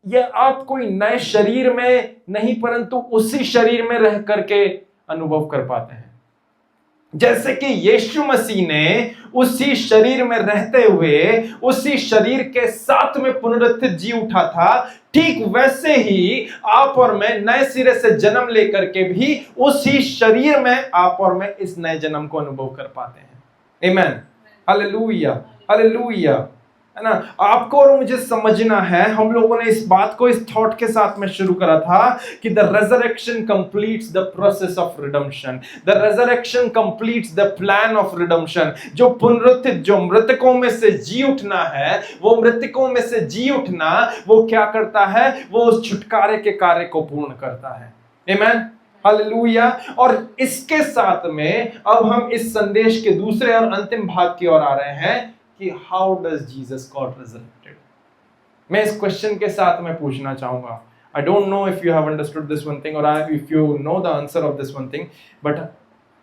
ये आप कोई नए शरीर में नहीं परंतु उसी शरीर में रह करके अनुभव कर पाते हैं। जैसे कि यीशु मसीह ने उसी शरीर में रहते हुए उसी शरीर के साथ में पुनरुत्थित जी उठा था, ठीक वैसे ही आप और मैं नए सिरे से जन्म लेकर के भी उसी शरीर में आप और मैं इस नए जन्म को अनुभव कर पाते हैं। आमीन। हालेलुया, हालेलुया, है ना। आपको और मुझे समझना है, हम लोगों ने इस बात को इस थॉट के साथ में शुरू करा था कि the resurrection completes the process of redemption, the resurrection completes the plan of redemption. जो पुनरुत्थित, जो मृतकों में से जी उठना है, वो मृतकों में से जी उठना वो क्या करता है, वो उस छुटकारे के कार्य को पूर्ण करता है। आमीन, हालेलुया। और इसके साथ में अब हम इस संदेश के दूसरे और अंतिम भाग की ओर आ रहे हैं कि how does Jesus got resurrected. मैं इस क्वेश्चन के साथ में पूछना चाहूंगा, I don't know if you have understood this one thing और if you know the answer of this one thing, but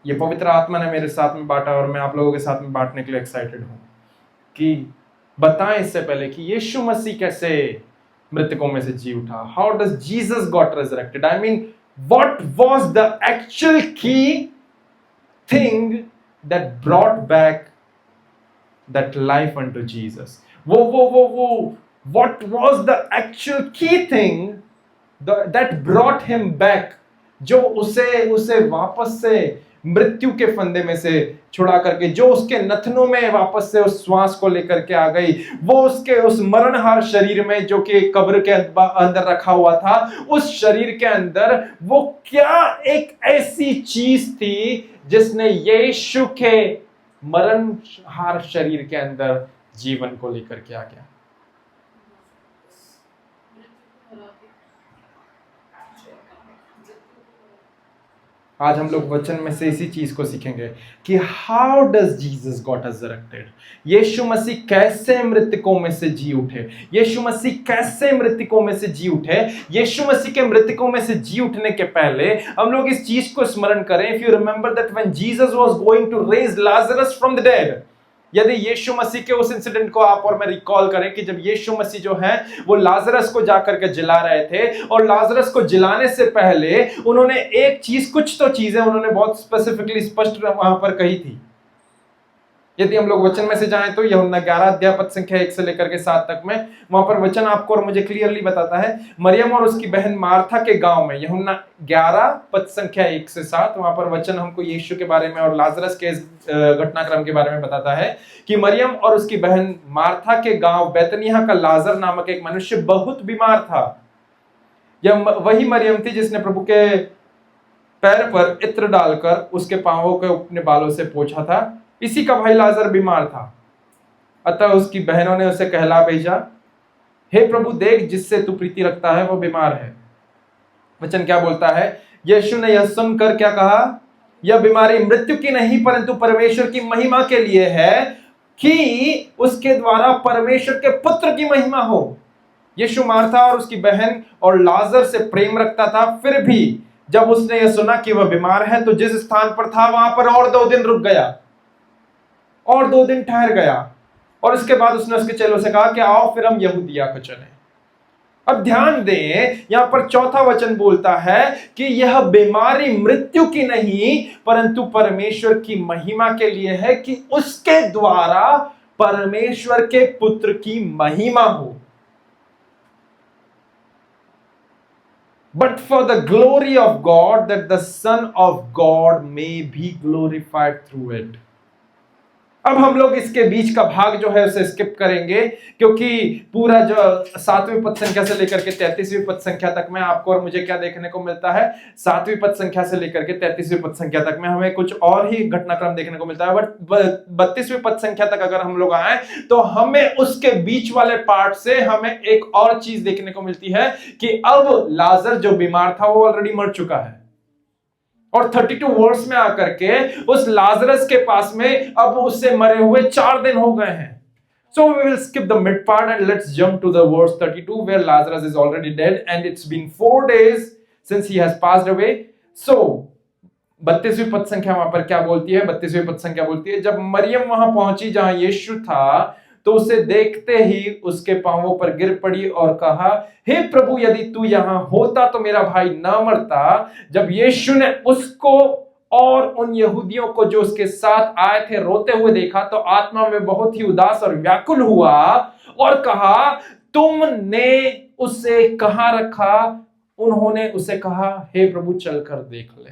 ये पवित्र आत्मा ने मेरे साथ में बांटा और मैं आप लोगों के साथ में बांटने के लिए एक्साइटेड हूं कि बताएं इससे पहले कि यीशु मसीह कैसे मृतकों में से जी उठा। How does Jesus got resurrected, I mean what was the actual key thing that brought back that life unto Jesus. What was the actual key thing that brought him back, जो उसे वापस से मृत्यु के फंदे में से छुड़ा करके, जो उसके नथनों में वापस से उस श्वास को लेकर के आ गई, वो उसके उस मरणहार शरीर में जो कि कब्र के अंदर रखा हुआ था, उस शरीर के अंदर वो क्या एक ऐसी चीज थी जिसने यीशु के मरणहार शरीर के अंदर जीवन को लेकर के आ गया। आज हम लोग वचन में से इसी चीज को सीखेंगे कि how does Jesus got resurrected, यीशु मसीह कैसे मृतकों में से जी उठे, यीशु मसीह कैसे मृतकों में से जी उठे। यीशु मसीह के मृतकों में से जी उठने के पहले हम लोग इस चीज को स्मरण करें। If you remember that when Jesus was going to raise Lazarus from the dead, यदि यीशु मसीह के उस इंसिडेंट को आप और मैं रिकॉल करें कि जब यीशु मसीह जो है वो लाजरस को जाकर के जिला रहे थे, और लाजरस को जिलाने से पहले उन्होंने एक चीज, कुछ तो चीजें उन्होंने बहुत स्पेसिफिकली स्पष्ट वहां पर कही थी। यदि हम लोग वचन में से जाएं तो यूहन्ना 11 अध्याय पद संख्या 1 से लेकर के 7 तक में वहां पर वचन आपको और मुझे क्लियरली बताता है, मरियम और उसकी बहन मार्था के गांव में, यूहन्ना 11 पद संख्या 1 से 7, वहां पर वचन हमको यीशु के बारे में और लाजरस के घटनाक्रम के बारे में बताता है कि मरियम और उसकी बहन मार्था के गांव बैतनिय्याह का लाजर नामक एक मनुष्य बहुत बीमार था। यह वही मरियम थी जिसने प्रभु के पैर पर इत्र डालकर उसके पांवों के अपने बालों से पोंछा था। इसी का भाई लाजर बीमार था, अतः उसकी बहनों ने उसे कहला भेजा, हे प्रभु देख, जिससे तू प्रीति रखता है वो बीमार है। वचन क्या बोलता है, यीशु ने यह सुनकर क्या कहा, यह बीमारी मृत्यु की नहीं परंतु परमेश्वर की महिमा के लिए है, कि उसके द्वारा परमेश्वर के पुत्र की महिमा हो। यीशु मार्था और उसकी बहन और लाजर से प्रेम रखता था, फिर भी जब उसने यह सुना कि वह बीमार है तो जिस स्थान पर था वहां पर और 2 दिन रुक गया और 2 दिन ठहर गया, और उसके बाद उसने उसके चेलों से कहा कि आओ फिर हम यहूदिया को चलें। अब ध्यान दें, यहां पर चौथा वचन बोलता है कि यह बीमारी मृत्यु की नहीं परंतु परमेश्वर की महिमा के लिए है, कि उसके द्वारा परमेश्वर के पुत्र की महिमा हो। But for the glory of God, that the Son of God may be glorified through it. अब हम लोग इसके बीच का भाग जो है उसे स्किप करेंगे, क्योंकि पूरा जो 7वीं पद संख्या से लेकर के 33वीं पद संख्या तक में आपको और मुझे क्या देखने को मिलता है, 7वीं पद संख्या से लेकर के 33वीं पद संख्या तक में हमें कुछ और ही घटनाक्रम देखने को मिलता है। बट 32वीं पद संख्या तक अगर हम लोग आए तो हमें उसके बीच वाले पार्ट से हमें एक और चीज देखने को मिलती है कि अब लाजर जो बीमार था वो ऑलरेडी मर चुका है, और 32 वर्स में आकर के उस लाजरस के पास में अब उससे मरे हुए 4 दिन हो गए हैं. So we will skip the mid part and let's jump to the verse 32 where Lazarus is already dead and it's been 4 days since he has passed away. So 32वीं पद संख्या वहां पर क्या बोलती है? 32वीं पद संख्या बोलती है, जब मरियम वहां पहुंची जहां यीशु था तो उसे देखते ही उसके पांवों पर गिर पड़ी और कहा, हे प्रभु, यदि तू यहां होता तो मेरा भाई ना मरता. जब यीशु ने उसको और उन यहूदियों को जो उसके साथ आए थे रोते हुए देखा तो आत्मा में बहुत ही उदास और व्याकुल हुआ और कहा, तुमने उसे कहां रखा? उन्होंने उसे कहा, हे प्रभु, चलकर देख ले.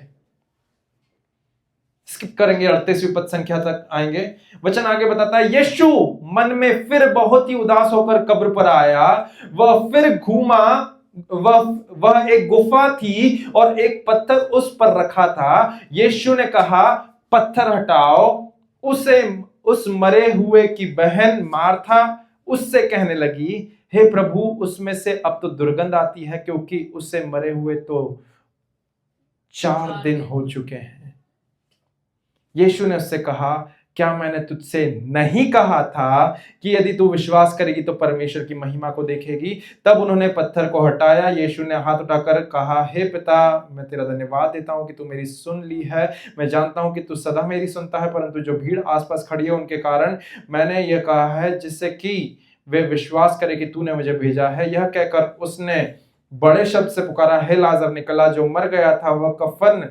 स्किप करेंगे, 38वीं पद संख्या तक आएंगे. वचन आगे बताता है, यीशु मन में फिर बहुत ही उदास होकर कब्र पर आया. वह फिर घूमा. वह एक गुफा थी और एक पत्थर उस पर रखा था. यीशु ने कहा, पत्थर हटाओ. उस मरे हुए की बहन मार्था उससे कहने लगी, हे प्रभु, उसमें से अब तो दुर्गंध आती है क्योंकि उससे मरे हुए तो 4 दिन हो चुके हैं. यीशु ने उससे कहा, क्या मैंने तुझसे नहीं कहा था कि यदि तू विश्वास करेगी तो परमेश्वर की महिमा को देखेगी? तब उन्होंने पत्थर को हटाया. यीशु ने हाथ उठाकर कहा, हे पिता, मैं तेरा धन्यवाद देता हूं कि तू मेरी सुन ली है. मैं जानता हूं कि तू सदा मेरी सुनता है, परंतु जो भीड़ आसपास खड़ी है उनके कारण मैंने यह कहा है, जिससे कि वे विश्वास करे कि तूने मुझे भेजा है. यह कहकर उसने बड़े शब्द से पुकारा, हे लाजर, निकला. जो मर गया था वह कफन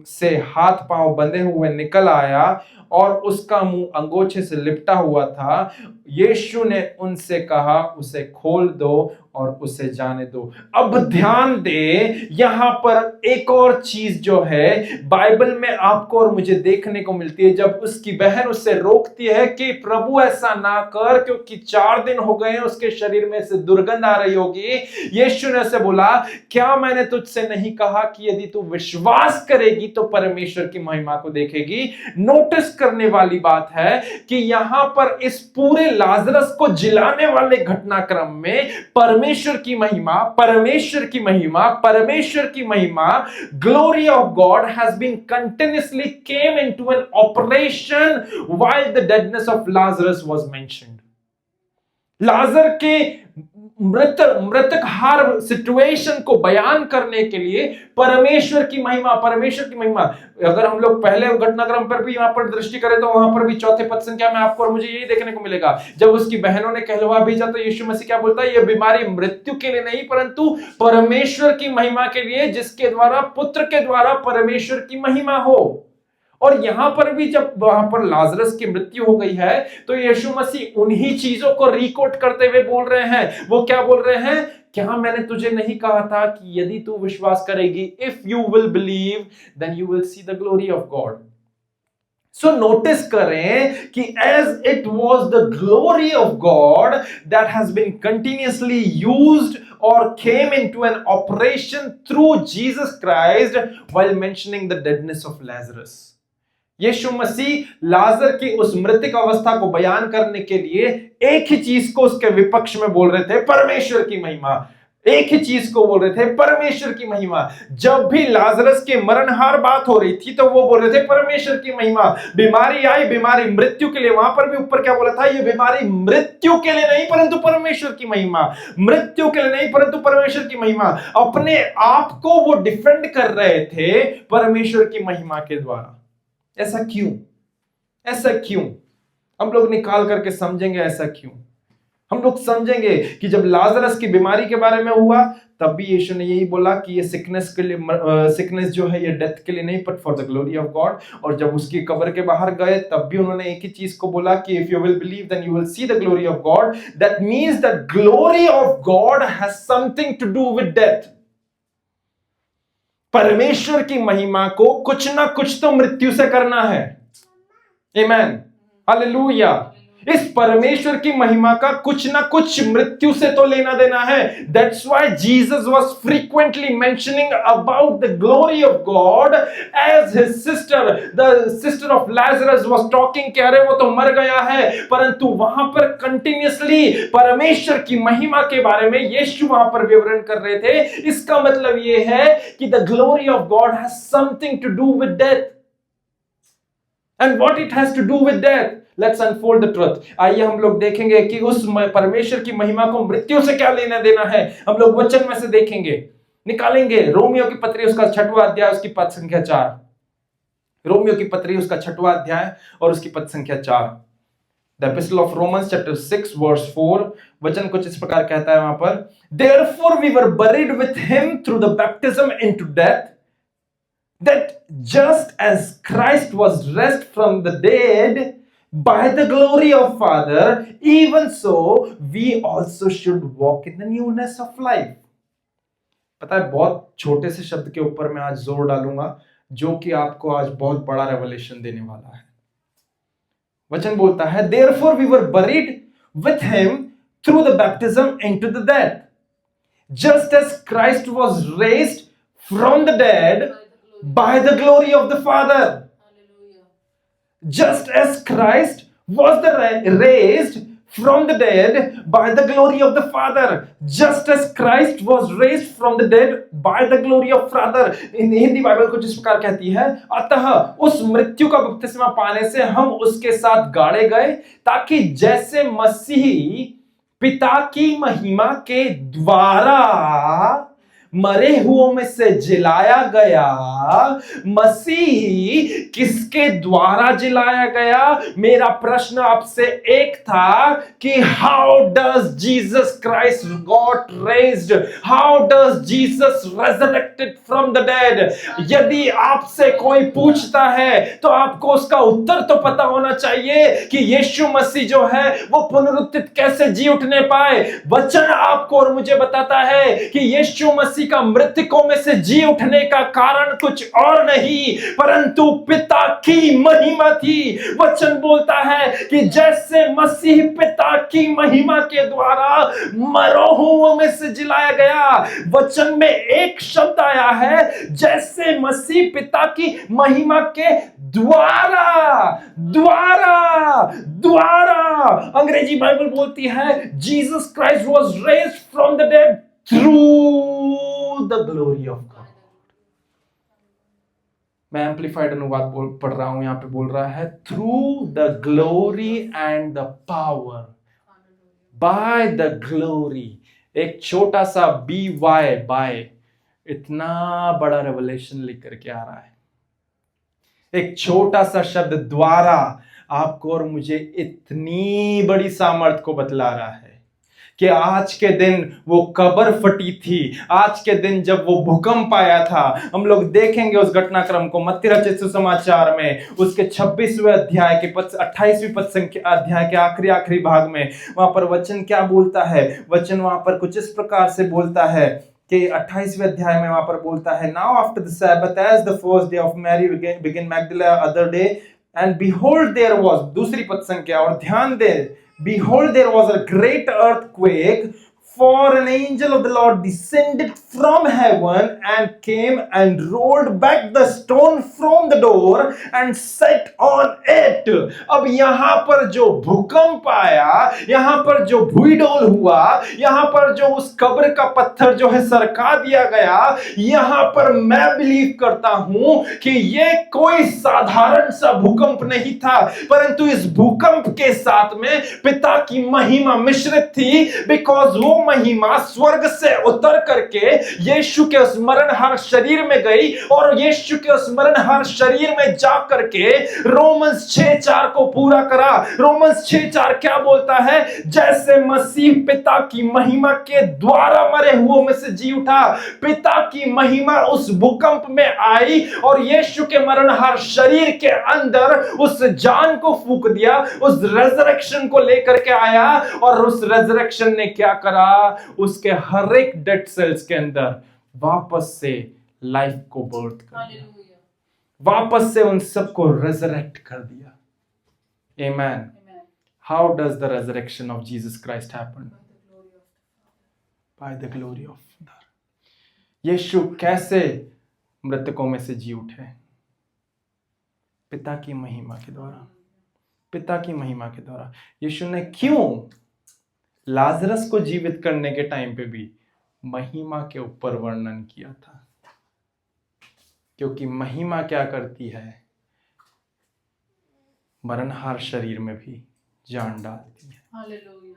से हाथ पांव बंधे हुए निकल आया और उसका मुंह अंगोछे से लिपटा हुआ था. यीशु ने उनसे कहा, उसे खोल दो और उसे जाने दो. अब ध्यान दे, यहां पर एक और चीज जो है बाइबल में आपको और मुझे देखने को मिलती है. जब उसकी बहन उससे रोकती है कि प्रभु ऐसा ना कर क्योंकि 4 दिन हो गए हैं, उसके शरीर में से दुर्गंध आ रही होगी. यीशु ने उसे बोला, क्या मैंने तुझसे नहीं कहा कि यदि तू विश्वास करेगी तो परमेश्वर की महिमा को देखेगी? नोटिस करने वाली बात है कि यहां पर इस पूरे लाजरस को जिलाने वाले घटनाक्रम में परमेश्वर की महिमा, परमेश्वर की महिमा, परमेश्वर की महिमा, glory of God has been continuously came into an operation while the deadness of Lazarus was mentioned. लाजर के मृतक हार सिचुएशन को बयान करने के लिए परमेश्वर की महिमा, परमेश्वर की महिमा. अगर हम लोग पहले घटनाक्रम पर भी यहां पर दृष्टि करें तो वहां पर भी 4थे पद संख्या में आपको और मुझे यही देखने को मिलेगा. जब उसकी बहनों ने कहलवा भेजा तो यीशु मसीह क्या बोलता है? यह बीमारी मृत्यु के लिए नहीं परंतु परमेश्वर की महिमा के लिए, जिसके द्वारा, पुत्र के द्वारा परमेश्वर की महिमा हो. और यहां पर भी जब वहां पर लाजरस की मृत्यु हो गई है तो यीशु मसीह उन्हीं चीजों को रिकोट करते हुए बोल रहे हैं. वो क्या बोल रहे हैं? क्या मैंने तुझे नहीं कहा था कि यदि तू विश्वास करेगी, if you will believe then you will see the glory of God. So notice करें कि as it was the glory of God that has been continuously used or came into an operation through Jesus Christ while mentioning the deadness of Lazarus. यीशु मसीह लाजर की उस मृतिक अवस्था को बयान करने के लिए एक ही चीज को उसके विपक्ष में बोल रहे थे, परमेश्वर की महिमा. एक ही चीज को बोल रहे थे, परमेश्वर की महिमा. जब भी लाजरस की मरणहार बात हो रही थी तो वो बोल रहे थे परमेश्वर की महिमा. बीमारी आई, बीमारी मृत्यु के लिए, वहां पर भी ऊपर क्या बोला था? ये बीमारी मृत्यु के लिए नहीं परंतु परमेश्वर की महिमा. मृत्यु के लिए नहीं परंतु परमेश्वर की महिमा. अपने आप को वो डिफेंड कर रहे थे परमेश्वर की महिमा के द्वारा. ऐसा क्यों? ऐसा क्यों? हम लोग निकाल करके समझेंगे ऐसा क्यों. हम लोग समझेंगे कि जब लाजरस की बीमारी के बारे में हुआ तब भी यीशु ने यही बोला कि ये सिकनेस के लिए, सिकनेस जो है ये डेथ के लिए नहीं but for the glory of God. और जब उसकी कब्र के बाहर गए तब भी उन्होंने एक ही चीज को बोला कि if you will believe then you will see the glory of God. That means that glory of God has something to do with death. परमेश्वर की महिमा को कुछ ना कुछ तो मृत्यु से करना है. आमेन, हालेलुया. इस परमेश्वर की महिमा का कुछ ना कुछ मृत्यु से तो लेना देना है. That's why Jesus was frequently mentioning about the glory of God as his sister, the sister of Lazarus was talking कि अरे वो तो मर गया है, परंतु वहां पर कंटिन्यूअसली परमेश्वर की महिमा के बारे में यीशु वहां पर विवरण कर रहे थे. इसका मतलब ये है कि the glory of God has something to do with death. And what it has to do with death? Let's unfold the truth. आइए हम लोग देखेंगे कि उस परमेश्वर की महिमा को मृत्यु से क्या लेना देना है. हम लोग वचन में से देखेंगे, निकालेंगे. रोमियो की पत्री उसका 6वां अध्याय उसकी पद संख्या 4. रोमियो की पत्री उसका 6वां अध्याय और उसकी पद संख्या 4. The Epistle of Romans chapter 6 verse 4. वचन कुछ इस प्रकार कहता है वहां पर, Therefore we were buried with him through the baptism into death, that just as Christ was raised from the dead by the glory of Father, even so we also should walk in the newness of life. पता है, बहुत छोटे से शब्द के ऊपर मैं आज जोर डालूंगा जो कि आपको आज बहुत बड़ा रेवलेशन देने वाला है. वचन बोलता है, Therefore we were buried with him through the baptism into the death, just as Christ was raised from the dead by the glory of the Father. Hallelujah. Just as Christ was raised from the dead by the glory of the Father. Just as Christ was raised from the dead by the glory of Father. Hindi Bible कुछ इस प्रकार कहती है, अतः उस मृत्यु का बपतिस्मा पाने से हम उसके साथ गाड़े गए, ताकि जैसे मसीह पिता की महिमा के द्वारा मरे हुओं में से जिलाया गया, मसीह किसके द्वारा जिलाया गया? मेरा प्रश्न आपसे एक था कि how does Jesus Christ got raised, how does Jesus resurrected from the dead? यदि आपसे कोई पूछता है तो आपको उसका उत्तर तो पता होना चाहिए कि यीशु मसीह जो है वो पुनरुत्थित कैसे जी उठने पाए. वचन आपको और मुझे बताता है कि यीशु मसीह का मृतकों में से जी उठने का कारण कुछ और नहीं परंतु पिता की महिमा थी. वचन बोलता है कि जैसे मसीह पिता की महिमा के द्वारा मरो हुओं में से जिलाया गया. वचन में एक शब्द आया है, जैसे मसीह पिता की महिमा के द्वारा. द्वारा द्वारा अंग्रेजी बाइबल बोलती है, Jesus Christ was raised from the dead through the glory of God. मैं एम्पलीफाइड अनुवाद पढ़ रहा हूं, यहां पे बोल रहा है through the glory and the power, by the glory. एक छोटा सा by इतना बड़ा रेवलेशन लिख करके आ रहा है. एक छोटा सा शब्द द्वारा आपको और मुझे इतनी बड़ी सामर्थ को बतला रहा है कि आज के दिन वो कब्र फटी थी, आज के दिन जब वो भूकंप आया था. हम लोग देखेंगे उस घटनाक्रम को मत्ती रचित सुसमाचार में उसके 26वें अध्याय के 28वीं पद संख्या अध्याय के आखिरी भाग में. वहां पर वचन क्या बोलता है? वचन वहां पर कुछ इस प्रकार से बोलता है कि 28वें अध्याय में वहां पर बोलता है, now after the sabbath as the first day of Mary begin Magdala other day and behold there was, दूसरी पद संख्या, और ध्यान दे, behold there was a great earthquake, for an angel of the Lord descended from heaven and came and rolled back the stone from the door and sat on it. अब यहां पर जो भूकंप आया, यहां पर जो भूईडोल हुआ, यहां पर जो उस कब्र का पत्थर जो है सरका दिया गया, यहां पर मैं बिलीव करता हूं कि ये कोई साधारण सा भूकंप नहीं था परंतु इस भूकंप के साथ में पिता की महिमा मिश्रित थी. बिकॉज वो महिमा स्वर्ग से उतर करके यीशु के उस मरणहार शरीर में गई और यीशु के उस मरणहार शरीर में जा करके रोमन्स 6:4 को पूरा करा. रोमन्स 6:4 क्या बोलता है? जैसे मसीह पिता की महिमा के द्वारा मरे हुओं में से जी उठा, पिता की महिमा उस भूकंप में आई और यीशु के मरणहार शरीर के अंदर उस जान को फूंक दिया, उस रेजरेक्शन को लेकर के आया और उस रेजरेक्शन ने क्या करा? उसके हर एक डेड सेल्स के अंदर वापस से लाइफ को बर्थ कर दिया, वापस से उन सबको रेजरेक्ट कर दिया. आमेन, How does the resurrection of Jesus Christ happen? By the glory of Father. यीशु कैसे मृतकों में से जी उठे? पिता की महिमा के द्वारा, पिता की महिमा के द्वारा। यीशु ने क्यों लाजरस को जीवित करने के टाइम पे भी महिमा के ऊपर वर्णन किया था? क्योंकि महिमा क्या करती है? मरणहार शरीर में भी जान डालती है। हालेलुया।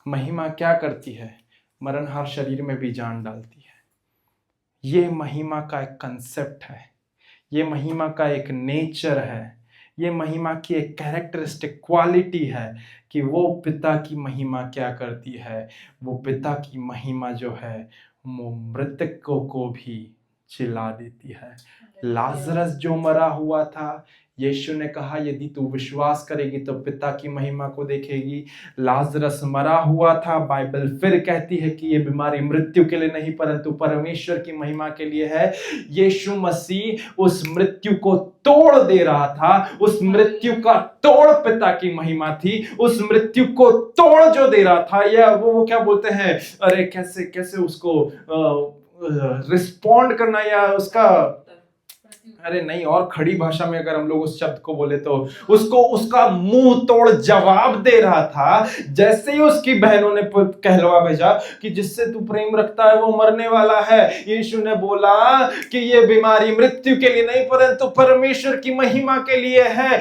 महिमा क्या करती है? मरणहार शरीर में भी जान डालती है। ये महिमा का एक कंसेप्ट है, ये महिमा का एक नेचर है, ये महिमा की एक कैरेक्टरिस्टिक क्वालिटी है कि वो पिता की महिमा क्या करती है। वो पिता की महिमा जो है वो मृतकों को भी चिल्ला देती है। लाजरस जो मरा हुआ था, यीशु ने कहा यदि तू विश्वास करेगी तो पिता की महिमा को देखेगी। लाजरस मरा हुआ था। बाइबल फिर कहती है कि ये बीमारी मृत्यु के लिए नहीं परंतु परमेश्वर की महिमा के लिए है। यीशु मसीह उस मृत्यु को तोड़ दे रहा था। उस मृत्यु का तोड़ पिता की महिमा थी। उस मृत्यु को तोड़ जो दे रहा था, या वो क्या बोलते हैं, अरे कैसे उसको रिस्पॉन्ड करना, या उसका, अरे नहीं, और खड़ी भाषा में अगर हम लोग उस शब्द को बोले तो उसको उसका मुंह तोड़ जवाब दे रहा था। जैसे ही उसकी बहनों ने कहलवा भेजा कि जिससे तू प्रेम रखता है वो मरने वाला है, यीशु ने बोला कि ये बीमारी मृत्यु के लिए नहीं परंतु परमेश्वर की महिमा के लिए है,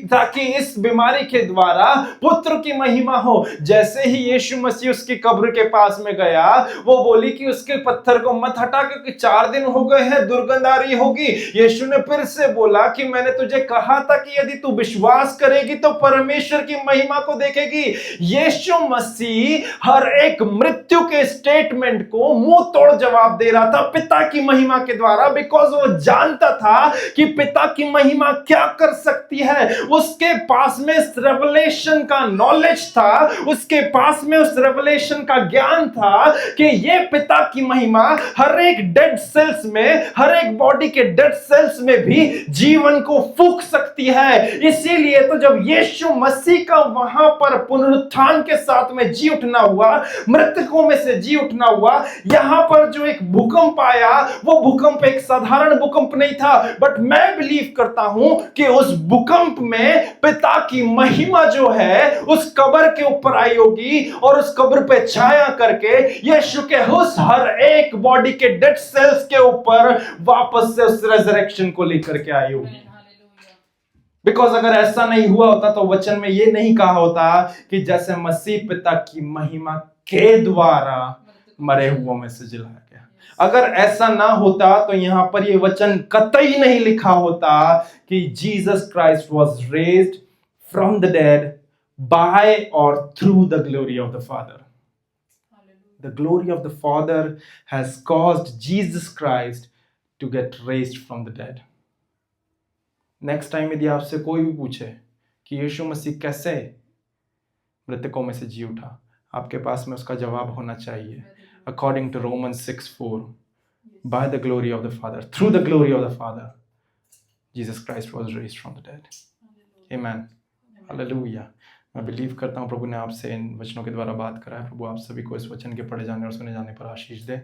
ताकि इस बीमारी के द्वारा पुत्र की महिमा हो। जैसे ही यीशु मसीह उसकी कब्र के पास में गया, वो बोली कि उसके पत्थर को मत हटा क्योंकि 4 दिन हो गए हैं, दुर्गंध आ रही होगी। यीशु ने फिर से बोला कि मैंने तुझे कहा था कि यदि तू विश्वास करेगी तो परमेश्वर की महिमा को देखेगी। यीशु मसीह हर एक मृत्यु के स्टेटमेंट को मुंह तोड़ जवाब दे रहा था पिता की महिमा के द्वारा, बिकॉज वो जानता था कि पिता की महिमा क्या कर सकती है। उसके पास में इस रेवलेशन का नॉलेज था, उसके पास में उस रेवलेशन का ज्ञान था कि ये पिता की महिमा हर एक डेड सेल्स में, हर एक बॉडी के डेड सेल्स में भी जीवन को फूंक सकती है। इसीलिए तो जब यीशु मसीह का वहां पर पुनरुत्थान के साथ में जी उठना हुआ, मृतकों में से जी उठना हुआ, यहां पर जो एक भूकंप आया, वो भूकंप एक साधारण भूकंप नहीं था, बट मैं बिलीव करता हूं कि उस भूकंप में पिता की महिमा जो है उस कब्र के ऊपर आई होगी और उस कब्र पे छाया करके यीशु के उस हर एक बॉडी के डेड सेल्स के ऊपर वापस से उस रेजरेक्शन को लेकर के आई होगी। बिकॉज अगर ऐसा नहीं हुआ होता तो वचन में यह नहीं कहा होता कि जैसे मसीह पिता की महिमा के द्वारा मरे हुओं में से जिलाया गया। अगर ऐसा ना होता तो यहां पर यह वचन कतई नहीं लिखा होता कि Jesus Christ was raised from the dead by or through the glory of the Father. The glory of the Father has caused Jesus Christ to get raised from the dead. Next time यदि आपसे कोई भी पूछे कि यीशु मसीह कैसे मृतकों में से जी उठा, आपके पास में उसका जवाब होना चाहिए according to Romans 6:4, by the glory of the Father, through the glory of the Father, Jesus Christ was raised from the dead. Amen. Hallelujah. मैं बिलीव करता हूँ प्रभु ने आपसे इन वचनों के द्वारा बात करा है। प्रभु आप सभी को इस वचन के पढ़े जाने और सुने जाने पर आशीष दे।